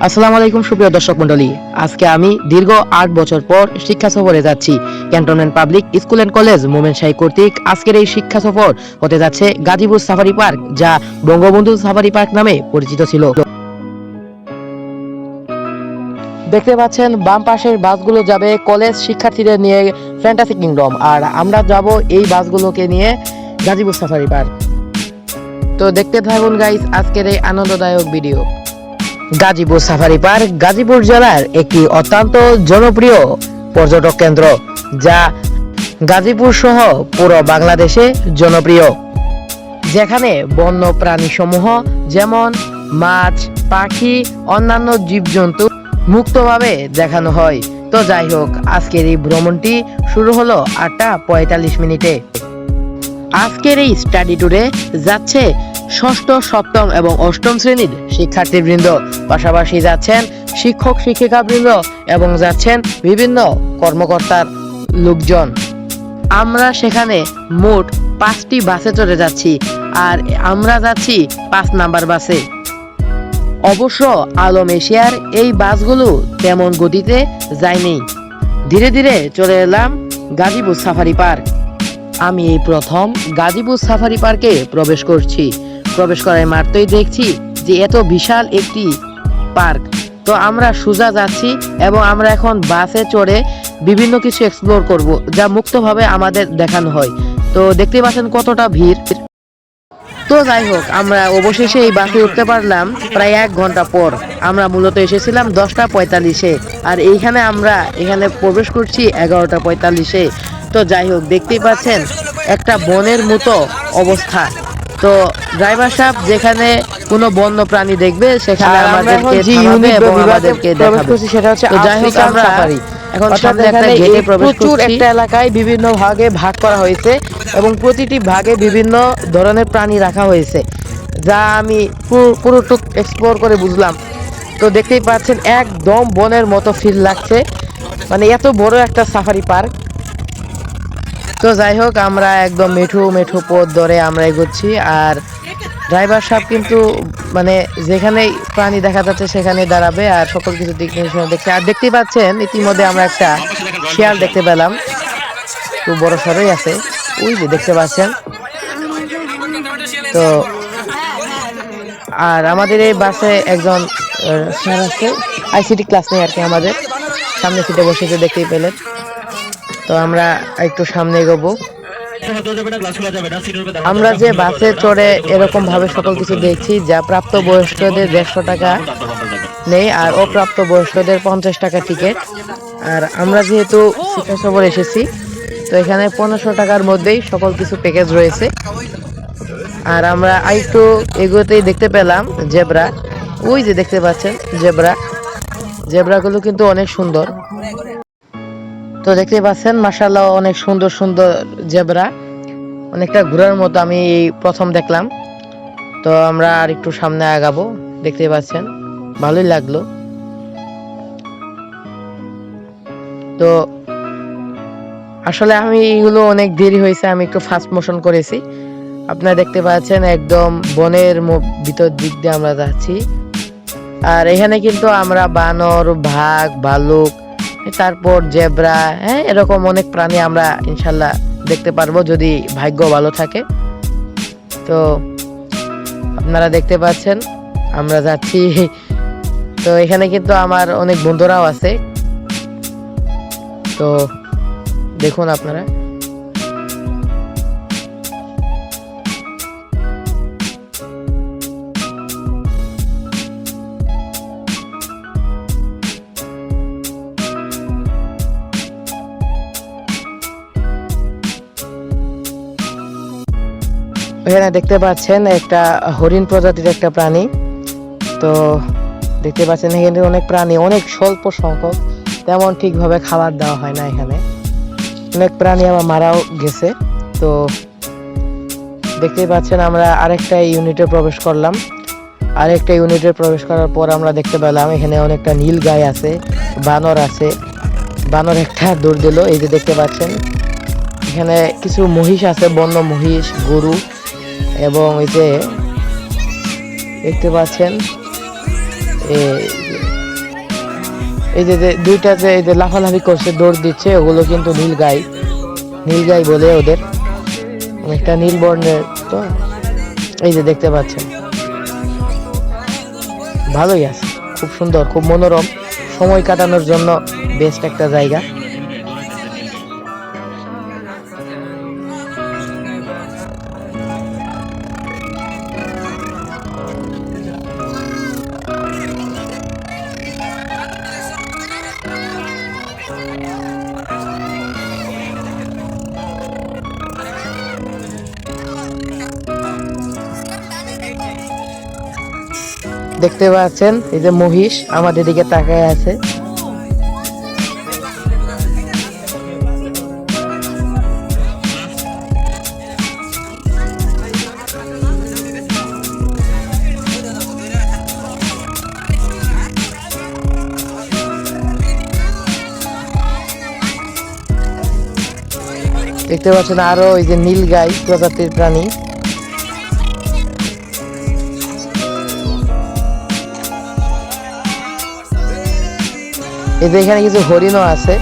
আসসালামু আলাইকুম সুপ্রিয় দর্শক মণ্ডলী, আজকে আমি দীর্ঘ 8 বছর পর শিক্ষা সফরে যাচ্ছি। Cantonment public school and college Momenshahi কর্তৃক আজকের এই শিক্ষা সফর হতে যাচ্ছে গাজীপুর সাফারি পার্ক, যা বঙ্গবন্ধু সাফারি পার্ক নামে পরিচিত ছিল। দেখতে পাচ্ছেন বাম পাশের বাসগুলো যাবে কলেজ শিক্ষার্থীদের নিয়ে ফ্যান্টাসি কিংডম, আর আমরা যাব এই বাসগুলোকে নিয়ে গাজীপুর সাফারি পার্ক। তো দেখতে থাকুন গাইস আজকের এই আনন্দদায়ক video. Gazipur safari park Gazipur জেলার একটি অত্যন্ত জনপ্রিয় পর্যটক কেন্দ্র, যা গাজীপুর সহ পুরো বাংলাদেশে জনপ্রিয়, যেখানে বন্য প্রাণীসমূহ যেমন মাছ, পাখি, অন্যান্য জীবজন্তু মুক্তভাবে দেখানো হয়। তো যাই হোক, আজকের এই ভ্রমণটি শুরু হলো 8:45 আজকের এই স্টাডি ট্যুরে যাচ্ছে ষষ্ঠ, সপ্তম এবং অষ্টম শ্রেণীর শিক্ষার্থীবৃন্দ, পাশাপাশি যাচ্ছেন শিক্ষক শিক্ষিকাবৃন্দ এবং যাচ্ছেন বিভিন্ন কর্মকর্তার লোকজন। আমরা সেখানে মোট 5টি বাসে চড়ে যাচ্ছি, আর আমরা যাচ্ছি 5 নাম্বার বাসে। অবশ্য আলম এশিয়ার এই বাসগুলো তেমন গতিতে যায়নি, ধীরে ধীরে চলে এলাম গাজীপুর সাফারি পার্ক। আমি এই প্রথম গাজীপুর সাফারি পার্কে প্রবেশ করছি। প্রবেশ করার মাত্রই দেখছি যে এত বিশাল একটি পার্ক। তো আমরা সোজা যাচ্ছি এবং আমরা এখন বাসে চড়ে বিভিন্ন কিছু এক্সপ্লোর করব, যা মুক্তভাবে আমাদের দেখানো হয়। তো দেখতে পাচ্ছেন কতটা ভিড়। তো যাই হোক, আমরা অবশেষে এই বাসে উঠতে পারলাম প্রায় 1 ঘন্টা পর। আমরা মূলত এসেছিলাম 10:45-এ, আর এখানে প্রবেশ করছি 11:45-এ। তো যাই হোক, দেখতেই পাচ্ছেন একটা বনের মতো অবস্থা। তো ড্রাইভার সাহেব যেখানে কোনো বন্য প্রাণী দেখবে সেখানে আমাদেরকে থামাবে এবং আমাদেরকে দেখাবে। সেটা হচ্ছে যাই হোক, আমরা এখন সামনে একটা গেটে প্রবেশ করছি। একটা এলাকায় বিভিন্ন ভাগে ভাগ করা হয়েছে এবং প্রতিটি ভাগে বিভিন্ন ধরনের প্রাণী রাখা হয়েছে, যা আমি পুরোটুক এক্সপ্লোর করে বুঝলাম। তো দেখতেই পাচ্ছেন একদম বনের মতো ফিল লাগছে, মানে এত বড় একটা সাফারি পার্ক। তো যাই হোক, আমরা একদম মেঠো মেঠো পথ ধরে আমরা এগোচ্ছি, আর ড্রাইভার সাহেব কিন্তু মানে যেখানে প্রাণী দেখা যাচ্ছে সেখানে দাঁড়াবে আর সকল কিছু দেখছে। আর দেখতেই পাচ্ছেন ইতিমধ্যে আমরা একটা শিয়াল দেখতে পেলাম, খুব বড় সড়ই আছে, ওই যে দেখতে পাচ্ছেন। তো আর আমাদের এই বাসে একজন স্যার আছে, আইসিটি ক্লাস নেই আর কি, আমাদের সামনে সিটে বসেছে দেখতেই পেলেন। তো আমরা একটু সামনে এগোবো। আমরা যে বাসে চড়ে এরকম ভাবে সকল কিছু দেখছি, যা প্রাপ্ত বয়স্কদের 150 টাকা নেই আর অপ্রাপ্ত বয়স্কদের 50 টাকা টিকিট। আর আমরা যেহেতু শিক্ষা সফর এসেছি, তো এখানে 1500 টাকার মধ্যেই সকল কিছু প্যাকেজ রয়েছে। আর আমরা একটু এগোতেই দেখতে পেলাম জেব্রা, ওই যে দেখতে পাচ্ছেন জেব্রাগুলো কিন্তু অনেক সুন্দর। তো দেখতে পাচ্ছেন মাশাআল্লাহ অনেক সুন্দর সুন্দর জেব্রা, অনেকটা ঘোরার মতো আমি এই প্রথম দেখলাম। তো আমরা আর একটু সামনে আগাবো, দেখতে পাচ্ছেন ভালোই লাগলো। তো আসলে আমি এগুলো অনেক দেরি হয়েছে, আমি একটু ফাস্ট মোশন করেছি। আপনারা দেখতে পাচ্ছেন একদম বনের ভিতর দিক দিয়ে আমরা যাচ্ছি, আর এখানে কিন্তু আমরা বানর, বাঘ, ভালুক, তারপর জেব্রা, এরকম অনেক প্রাণী আমরা ইনশাল্লাহ দেখতে পারবো যদি ভাগ্য ভালো থাকে। তো আপনারা দেখতে পাচ্ছেন আমরা যাচ্ছি। তো এখানে কিন্তু আমার অনেক বন্ধুরাও আছে, তো দেখুন আপনারা। এখানে দেখতে পাচ্ছেন একটা হরিণ প্রজাতির একটা প্রাণী। তো দেখতে পাচ্ছেন এখানে অনেক প্রাণী, অনেক স্বল্প সংখ্যক, তেমন ঠিকভাবে খাবার দেওয়া হয় না। এখানে অনেক প্রাণী আবার মারাও গেছে। তো দেখতে পাচ্ছেন আমরা আরেকটা ইউনিটে প্রবেশ করলাম। আরেকটা ইউনিটে প্রবেশ করার পর আমরা দেখতে পেলাম এখানে অনেকটা নীল গাই আছে, বানর আছে। বানর একটা দৌড় দিল, এই যে দেখতে পাচ্ছেন। এখানে কিছু মহিষ আছে, বন্য মহিষ, গরু, এবং এই যে দেখতে পাচ্ছেন এই যে দুইটা যে এই যে লাফালাফি করছে, দৌড় দিচ্ছে, ওগুলো কিন্তু নীলগাই বলে ওদের, অনেকটা নীল বর্ণের। তো এই যে দেখতে পাচ্ছেন, ভালোই আছে, খুব সুন্দর, খুব মনোরম, সময় কাটানোর জন্য বেস্ট একটা জায়গা। দেখতে পাচ্ছেন এই যে মহিষ আমাদের দিকে তাকায় আছে। দেখতে পাচ্ছেন আরো ওই যে নীলগাই প্রজাতির প্রাণী। এই যে এখানে কিছু হরিণও আছে।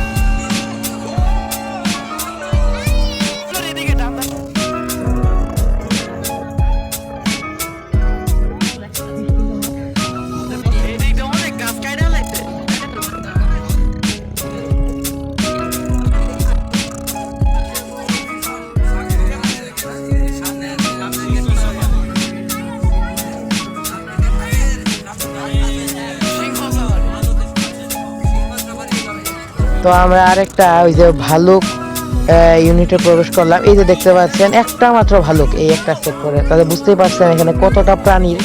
তো আমরা আরেকটা ওই যে ভালুক ইউনিটে প্রবেশ করলাম। এই যে দেখতে পাচ্ছেন একটা মাত্র ভালুক এই একটা সেক্টরে, তাহলে বুঝতেই পারছেন এখানে কতটা প্রাণীর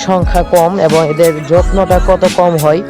সংখ্যা কম এবং এদের যত্নটা কত কম হয়।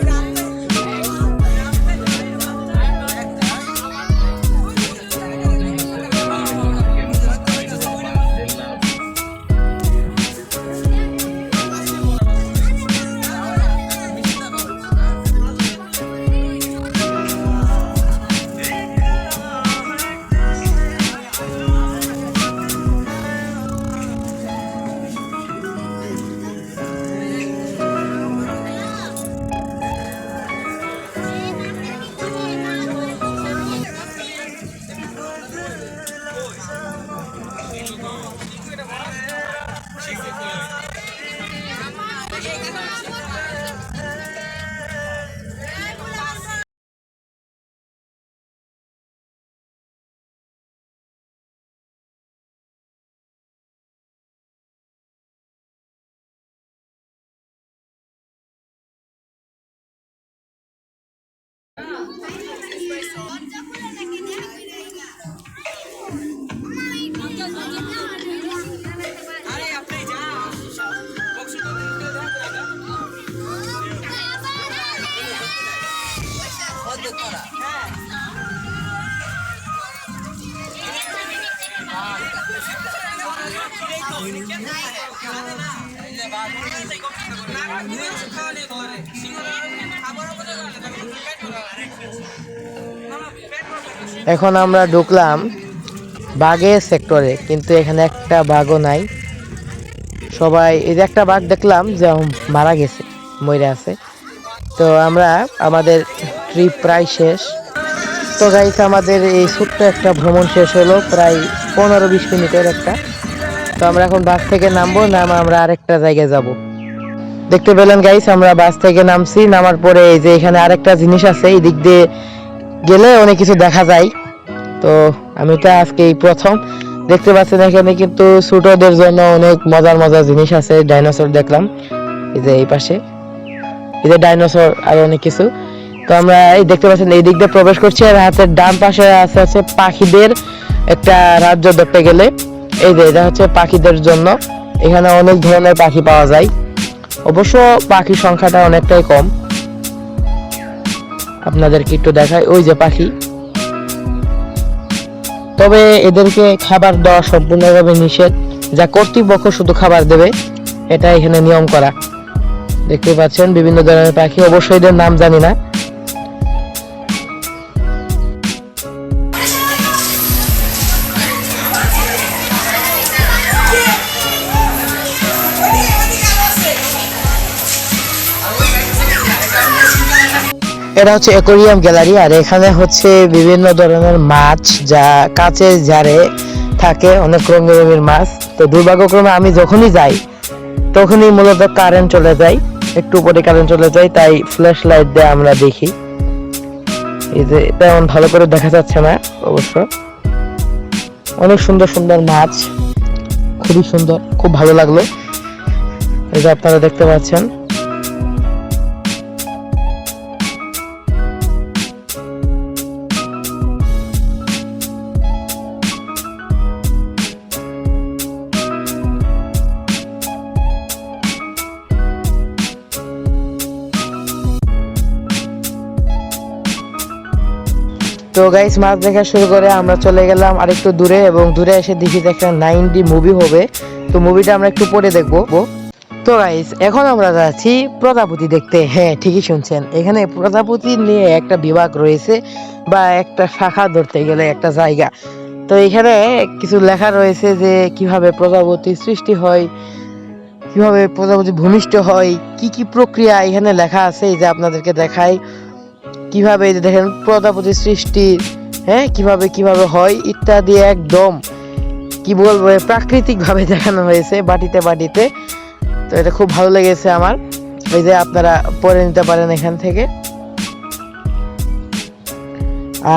এখন আমরা ঢুকলাম বাঘের সেক্টরে, কিন্তু এখানে একটা বাঘও নাই। সবাই এই যে একটা বাঘ দেখলাম যে মারা গেছে, মরে আছে। তো আমরা আমাদের ট্রিপ প্রায় শেষ। তো গাইস আমাদের এই ছোট্ট একটা ভ্রমণ শেষ হলো, প্রায় 15-20 মিনিটের একটা। তো আমরা এখন বাস থেকে নামবো, আমরা আরেকটা জায়গায় যাব। দেখতে পেলেন গাইস আমরা বাস থেকে নামছি, নামার পরে এই যে এখানে আরেকটা জিনিস আছে, এই দিক দিয়ে গেলে অনেক কিছু দেখা যায়। তো আমি তো আজকে এই প্রথম দেখতে পাচ্ছেন, এখানে কিন্তু ছোটদের জন্য অনেক মজার জিনিস আছে। ডাইনোসর দেখলাম এই যে এই পাশে, এই যে ডাইনোসর আর অনেক কিছু। তো আমরা এই দেখতে পাচ্ছেন এই দিক দিয়ে প্রবেশ করছি, আর হাতের ডান পাশে আছে পাখিদের একটা রাজ্য দেখতে গেলে। এই যে এটা হচ্ছে পাখিদের জন্য, এখানে অনেক ধরনের পাখি পাওয়া যায়। অবশ্য পাখির সংখ্যাটা অনেকটাই কম, আপনাদেরকে একটু দেখাই। ওই যে পাখি, তবে এদেরকে খাবার দেওয়া সম্পূর্ণভাবে নিষেধ, যা কর্তৃপক্ষ শুধু খাবার দেবে, এটা এখানে নিয়ম করা। দেখতে পাচ্ছেন বিভিন্ন ধরনের পাখি, অবশ্যই এদের নাম জানি না। এটা হচ্ছে অ্যাকোয়ারিয়াম গ্যালারি, আর এখানে হচ্ছে বিভিন্ন ধরনের মাছ যা কাচের জারে থাকে, অনেক রঙের রঙের মাছ। তো দুর্ভাগ্যক্রমে আমি যখনই যাই তখনই মূলত কারেন্ট চলে যায়, একটু পরে কারেন্ট চলে যায়, তাই ফ্ল্যাশ লাইট দিয়ে আমরা দেখি। এই যে তেমন ভালো করে দেখা যাচ্ছে না অবশ্য। অনেক সুন্দর সুন্দর মাছ, খুবই সুন্দর, খুব ভালো লাগলো। এই যে আপনারা দেখতে পাচ্ছেন। তো গাইস, মাছ দেখা শুরু করে আমরা চলে গেলাম আরেকটু দূরে, এবং দূরে এসে দেখি যে একটা 9D মুভি হবে। তো মুভিটা আমরা একটু পরে দেখবো। তো গাইস, এখন আমরা যাচ্ছি প্রজাপতি দেখতে। হ্যাঁ, ঠিকই শুনছেন, এখানে প্রজাপতি নিয়ে একটা বিভাগ রয়েছে, বা একটা শাখা ধরতে গেলে একটা জায়গা। তো এখানে কিছু লেখা রয়েছে যে কিভাবে প্রজাপতি সৃষ্টি হয়, কিভাবে প্রজাপতি ভূমিষ্ঠ হয়, কি কি প্রক্রিয়া এখানে লেখা আছে। এই যে আপনাদেরকে দেখাই কিভাবে, এই যে দেখেন প্রজাপতি সৃষ্টি, হ্যাঁ, কিভাবে কিভাবে হয় ইত্যাদি, একদম কি বলবো প্রাকৃতিক ভাবে দেখানো হয়েছে বাটিতে বাটিতে। তো এটা খুব ভালো লেগেছে আমার। এই যে আপনারা পড়ে নিতে পারেন এখান থেকে।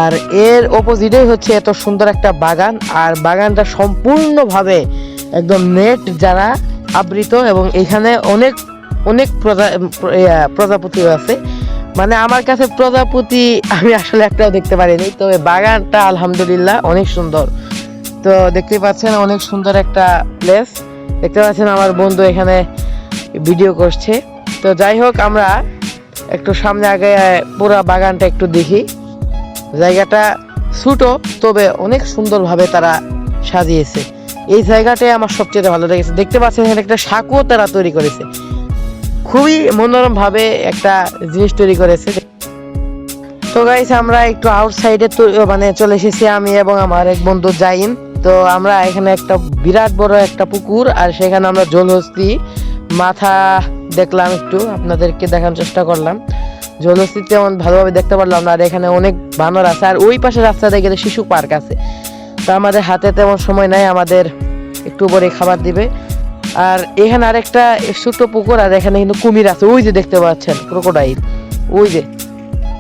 আর এর অপোজিটে হচ্ছে এত সুন্দর একটা বাগান, আর বাগানটা সম্পূর্ণভাবে একদম নেট যারা আবৃত, এবং এখানে অনেক অনেক প্রজাপতিও আছে। মানে আমার কাছে প্রজাপতি আমি আসলে একটাও দেখতে পারিনি, তবে বাগানটা আলহামদুলিল্লাহ অনেক সুন্দর। তো দেখতে পাচ্ছেন অনেক সুন্দর একটা প্লেস। দেখতে পাচ্ছেন আমার বন্ধু এখানে ভিডিও করছে। তো যাই হোক, আমরা একটু সামনে আগে পুরো বাগানটা একটু দেখি। জায়গাটা ছোট, তবে অনেক সুন্দরভাবে তারা সাজিয়েছে। এই জায়গাটাই আমার সবচেয়ে ভালো লেগেছে। দেখতে পাচ্ছেন এখানে একটা সাঁকো তারা তৈরি করেছে, খুবই মনোরম ভাবে একটা জিনিস তৈরি করেছে। তো গাইস, আমরা একটু আউটসাইডে মানে চলে এসেছি, আমি এবং আমার এক বন্ধু জাইন। তো আমরা এখানে একটা বিরাট বড় একটা পুকুর, আর সেখানে আমরা জলহস্তি মাথা দেখলাম, একটু আপনাদেরকে দেখানোর চেষ্টা করলাম। জলহস্তি তেমন ভালোভাবে দেখতে পারলাম না, আর এখানে অনেক বানর আছে। আর ওই পাশে রাস্তাতে গেলে শিশু পার্ক আছে। তো আমাদের হাতে তেমন সময় নাই, আমাদের একটু পরে খাবার দিবে। আর এখানে আরেকটা ছোট্ট পুকুর, আর এখানে কিন্তু কুমির আছে, ওই যে দেখতে পাচ্ছেন ক্রোকোডাইল, ওই যে।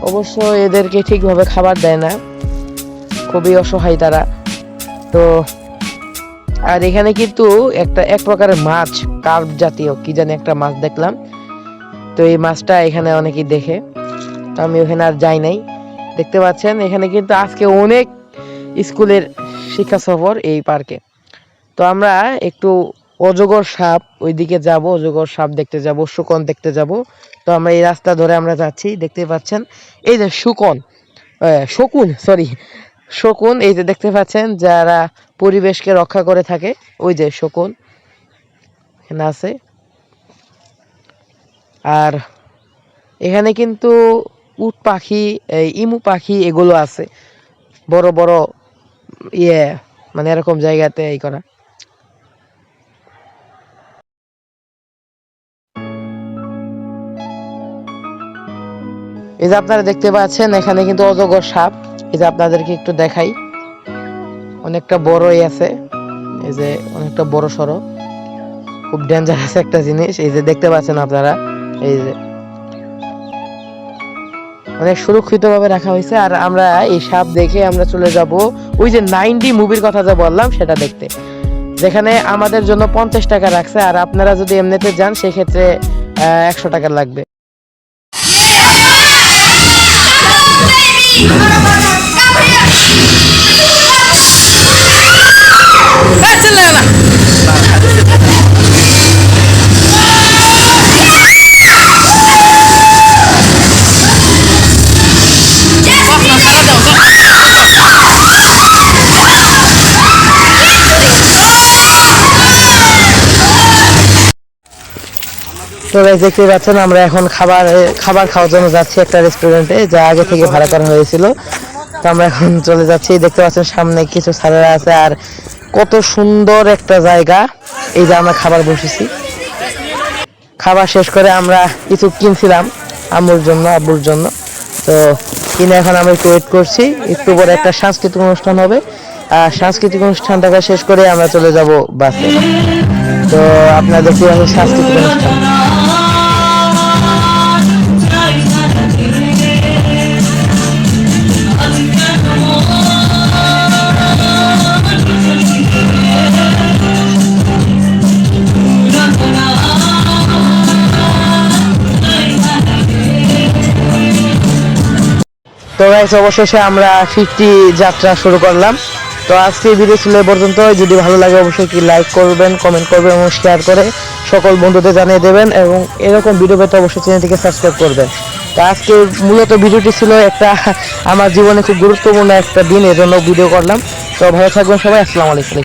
অবশ্য এদেরকে ঠিকভাবে খাবার দেয় না, খুবই অসহায় তারা। তো আর এখানে কিন্তু এক প্রকারের মাছ, কার্প জাতীয় কি জানি একটা মাছ দেখলাম। তো এই মাছটা এখানে অনেকেই দেখে, তো আমি ওখানে আর যাই নাই। দেখতে পাচ্ছেন এখানে কিন্তু আজকে অনেক স্কুলের শিক্ষা সফর এই পার্কে। তো আমরা একটু অজগর সাপ ওইদিকে যাব, অজগর সাপ দেখতে যাব, শুকন দেখতে যাব। তো আমরা এই রাস্তা ধরে আমরা যাচ্ছি, দেখতে পাচ্ছেন এই যে শকুন, এই যে দেখতে পাচ্ছেন যারা পরিবেশকে রক্ষা করে থাকে, ওই যে শকুন এখানে আছে। আর এখানে কিন্তু উট পাখি, ইমু পাখি এগুলো আছে, বড় বড় মানে এরকম জায়গাতে এই করা। এই যে আপনারা দেখতে পাচ্ছেন এখানে কিন্তু অজগর সাপ, এই যে আপনাদেরকে একটু দেখাই, অনেকটা বড়ই আছে, এই যে অনেকটা বড় সড়ো, খুব ডেঞ্জারাস একটা জিনিস। এই যে দেখতে পাচ্ছেন আপনারা, এই যে অনেক সুরক্ষিত ভাবে রাখা হয়েছে। আর আমরা এই সাপ দেখে আমরা চলে যাব ওই যে 9D মুভির কথা যা বললাম সেটা দেখতে, যেখানে আমাদের জন্য 50 টাকা রাখছে, আর আপনারা যদি এমনিতে যান সেক্ষেত্রে 100 টাকা লাগবে। তো গাইস, দেখতে পাচ্ছেন আমরা এখন খাবার খাওয়ার জন্য যাচ্ছি একটা রেস্টুরেন্টে, যা আগে থেকে ভাড়া করা হয়েছিল। তো আমরা এখন চলে যাচ্ছি। দেখতে পাচ্ছেন সামনে কিছু স্যারেরা আছে, আর কত সুন্দর একটা জায়গা। এই যে আমরা খাবার বসেছি, খাবার শেষ করে আমরা কিছু কিনছিলাম আম্মুর জন্য, আব্বুর জন্য। তো কিনে এখন আমরা একটু ওয়েট করছি, একটু পরে একটা সাংস্কৃতিক অনুষ্ঠান হবে, আর সাংস্কৃতিক অনুষ্ঠানটাকে শেষ করে আমরা চলে যাব বাসে। তো আপনারা দেখতে পাচ্ছেন সাংস্কৃতিক অনুষ্ঠান। তো গাইস অবশেষে আমরা ফিরতি যাত্রা শুরু করলাম। তো আজকে ভিডিও ছিল এ পর্যন্ত। যদি ভালো লাগে অবশ্যই কি লাইক করবেন, কমেন্ট করবেন এবং শেয়ার করে সকল বন্ধুদের জানিয়ে দেবেন, এবং এরকম ভিডিও পেতে অবশ্যই চ্যানেলটিকে সাবস্ক্রাইব করবেন। তো আজকে মূলত ভিডিওটি ছিল একটা আমার জীবনে খুব গুরুত্বপূর্ণ একটা দিন, এজন্য ভিডিও করলাম। তো ভালো থাকবেন সবাই, আসসালামু আলাইকুম।